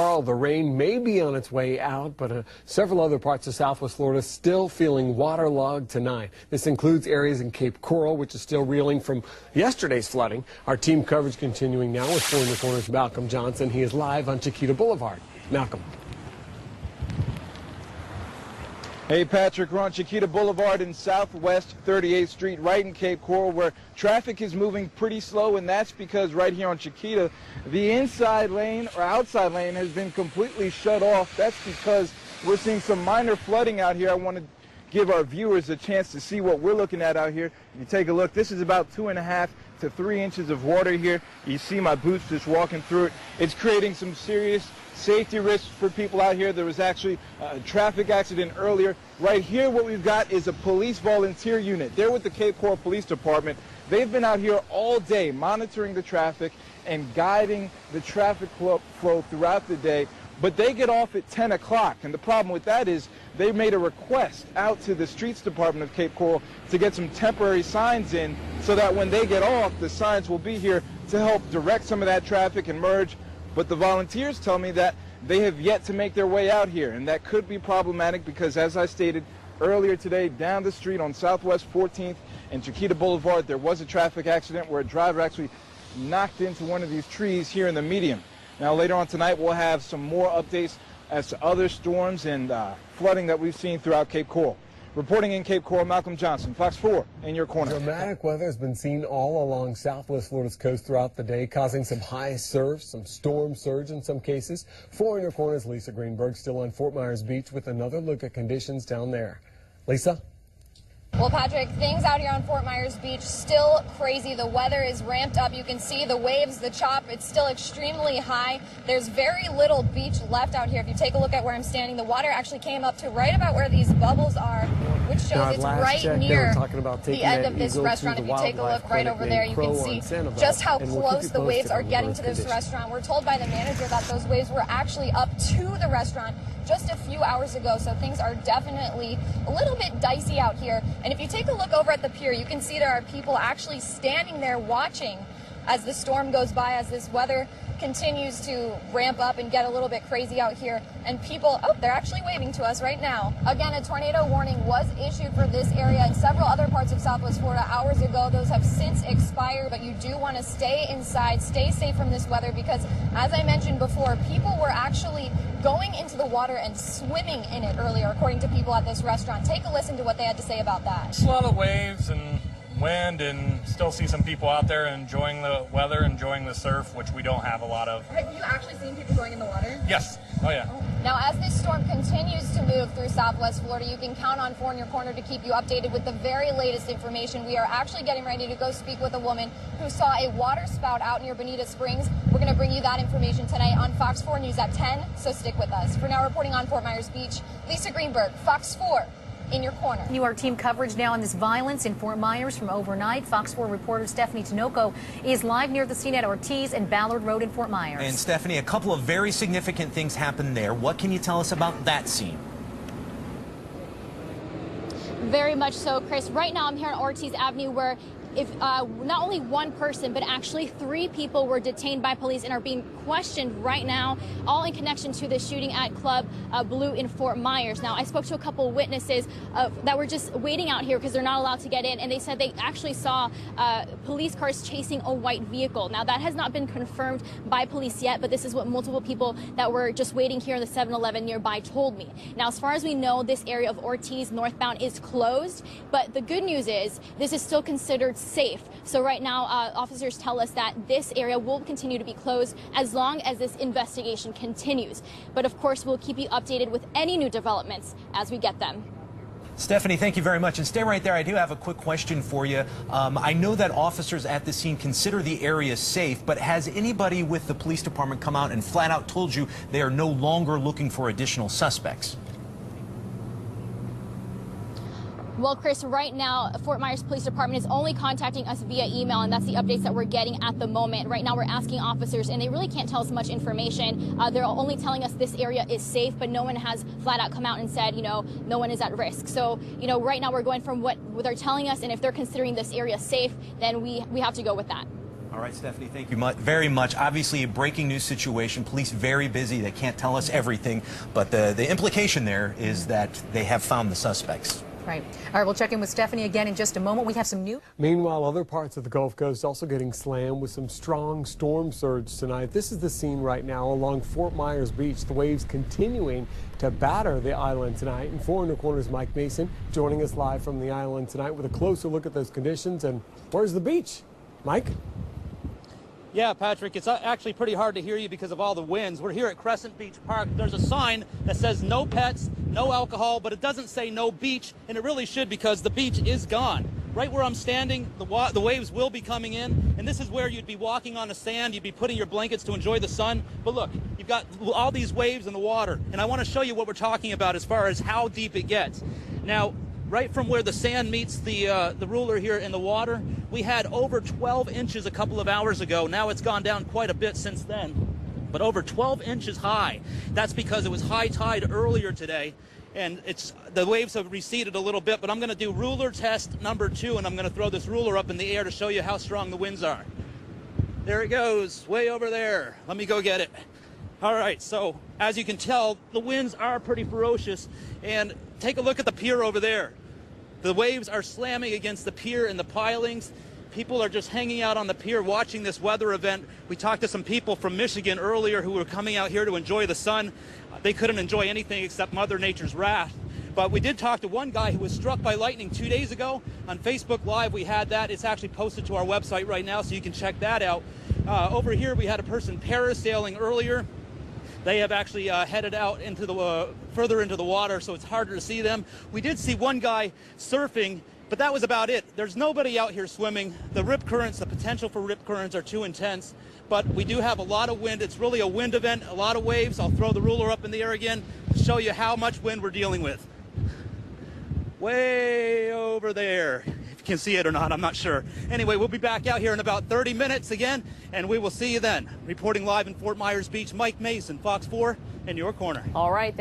Carl, the rain may be on its way out, but several other parts of southwest Florida still feeling waterlogged tonight. This includes areas in Cape Coral, which is still reeling from yesterday's flooding. Our team coverage continuing now with 4 in the Corner's Malcolm Johnson. He is live on Chiquita Boulevard. Malcolm. Hey Patrick, we're on Chiquita Boulevard in Southwest 38th Street, right in Cape Coral, where traffic is moving pretty slow, and that's because right here on Chiquita, the inside lane or outside lane has been completely shut off. That's because we're seeing some minor flooding out here. I want to give our viewers a chance to see what we're looking at out here. If you take a look, this is about 2.5 to 3 inches of water here. You see my boots just walking through it. It's creating some serious safety risks for people out here. There was actually a traffic accident earlier. Right here, what we've got is a police volunteer unit. They're with the Cape Coral Police Department. They've been out here all day monitoring the traffic and guiding the traffic flow throughout the day. But they get off at 10 o'clock, and the problem with that is they made a request out to the Streets Department of Cape Coral to get some temporary signs in so that when they get off, the signs will be here to help direct some of that traffic and merge. But the volunteers tell me that they have yet to make their way out here, and that could be problematic because, as I stated earlier today, down the street on Southwest 14th and Chiquita Boulevard, there was a traffic accident where a driver actually knocked into one of these trees here in the median. Now, later on tonight, we'll have some more updates as to other storms and flooding that we've seen throughout Cape Coral. Reporting in Cape Coral, Malcolm Johnson, Fox 4, in your corner. Dramatic weather has been seen all along southwest Florida's coast throughout the day, causing some high surf, some storm surge in some cases. 4 in your corner's Lisa Greenberg still on Fort Myers Beach with another look at conditions down there. Lisa? Well, Patrick, things out here on Fort Myers Beach still crazy. The weather is ramped up. You can see the waves, the chop. It's still extremely high. There's very little beach left out here. If you take a look at where I'm standing, the water actually came up to right about where these bubbles are, which shows it's right near the end of this restaurant. If you take a look right over there, you can see just how close the waves are getting to this restaurant. We're told by the manager that those waves were actually up to the restaurant just a few hours ago, so things are definitely a little bit dicey out here. And if you take a look over at the pier, you can see there are people actually standing there watching as the storm goes by, as this weather continues to ramp up and get a little bit crazy out here. And people, oh, they're actually waving to us right now. Again, a tornado warning was issued for this area and several other parts of southwest Florida hours ago. Those have since expired, but you do want to stay inside, stay safe from this weather, because as I mentioned before, people were actually going into the water and swimming in it earlier, according to people at this restaurant. Take a listen to what they had to say about that. A lot of waves and wind, and still see some people out there enjoying the weather, enjoying the surf, which we don't have a lot of. Have you actually seen people going in the water? Yes. Oh, yeah. Now, as this storm continues to move through southwest Florida, you can count on 4 in your corner to keep you updated with the very latest information. We are actually getting ready to go speak with a woman who saw a water spout out near Bonita Springs. We're going to bring you that information tonight on Fox 4 News at 10, so stick with us. For now, reporting on Fort Myers Beach, Lisa Greenberg, Fox 4. In your corner. You are team coverage now on this violence in Fort Myers from overnight. Fox 4 reporter Stephanie Tinoco is live near the scene at Ortiz and Ballard Road in Fort Myers. And Stephanie, a couple of very significant things happened there. What can you tell us about that scene? Very much so, Chris. Right now I'm here on Ortiz Avenue, where not only one person, but actually 3 people were detained by police and are being questioned right now, all in connection to the shooting at Club Blue in Fort Myers. Now, I spoke to a couple of witnesses that were just waiting out here because they're not allowed to get in, and they said they actually saw police cars chasing a white vehicle. Now, that has not been confirmed by police yet, but this is what multiple people that were just waiting here in the 7-Eleven nearby told me. Now, as far as we know, this area of Ortiz northbound is closed, but the good news is this is still considered safe. So right now, officers tell us that this area will continue to be closed as long as this investigation continues. But of course, we'll keep you updated with any new developments as we get them. Stephanie, thank you very much. And stay right there. I do have a quick question for you. I know that officers at the scene consider the area safe, but has anybody with the police department come out and flat out told you they are no longer looking for additional suspects? Well, Chris, right now, Fort Myers Police Department is only contacting us via email, and that's the updates that we're getting at the moment. Right now, we're asking officers, and they really can't tell us much information. They're only telling us this area is safe, but no one has flat out come out and said, no one is at risk. So, right now we're going from what they're telling us, and if they're considering this area safe, then we have to go with that. All right, Stephanie, thank you very much. Obviously, a breaking news situation. Police very busy. They can't tell us everything, but the implication there is that they have found the suspects. Right. All right, we'll check in with Stephanie again in just a moment. We have some new. Meanwhile, other parts of the Gulf Coast also getting slammed with some strong storm surge tonight. This is the scene right now along Fort Myers Beach. The waves continuing to batter the island tonight. And 4 in the Corner's Mike Mason joining us live from the island tonight with a closer look at those conditions. And where's the beach? Mike? Yeah, Patrick, it's actually pretty hard to hear you because of all the winds. We're here at Crescent Beach Park. There's a sign that says no pets, no alcohol, but it doesn't say no beach, and it really should because the beach is gone. Right where I'm standing, the waves will be coming in, and this is where you'd be walking on the sand, you'd be putting your blankets to enjoy the sun. But look, you've got all these waves in the water, and I want to show you what we're talking about as far as how deep it gets. Now, right from where the sand meets the ruler here in the water, we had over 12 inches a couple of hours ago. Now it's gone down quite a bit since then, but over 12 inches high. That's because it was high tide earlier today, and the waves have receded a little bit, but I'm going to do ruler test number 2, and I'm going to throw this ruler up in the air to show you how strong the winds are. There it goes, way over there. Let me go get it. All right, so as you can tell, the winds are pretty ferocious, and take a look at the pier over there. The waves are slamming against the pier and the pilings. People are just hanging out on the pier watching this weather event. We talked to some people from Michigan earlier who were coming out here to enjoy the sun. They couldn't enjoy anything except Mother Nature's wrath. But we did talk to one guy who was struck by lightning 2 days ago. On Facebook Live, we had that. It's actually posted to our website right now, so you can check that out. Over here, we had a person parasailing earlier. They have actually headed out into the further into the water, so it's harder to see them. We did see one guy surfing, but that was about it. There's nobody out here swimming. The rip currents, the potential for rip currents are too intense, but we do have a lot of wind. It's really a wind event, a lot of waves. I'll throw the ruler up in the air again to show you how much wind we're dealing with. Way over there. If you can see it or not, I'm not sure. Anyway, we'll be back out here in about 30 minutes again, and we will see you then. Reporting live in Fort Myers Beach, Mike Mason, Fox 4, in your corner. All right.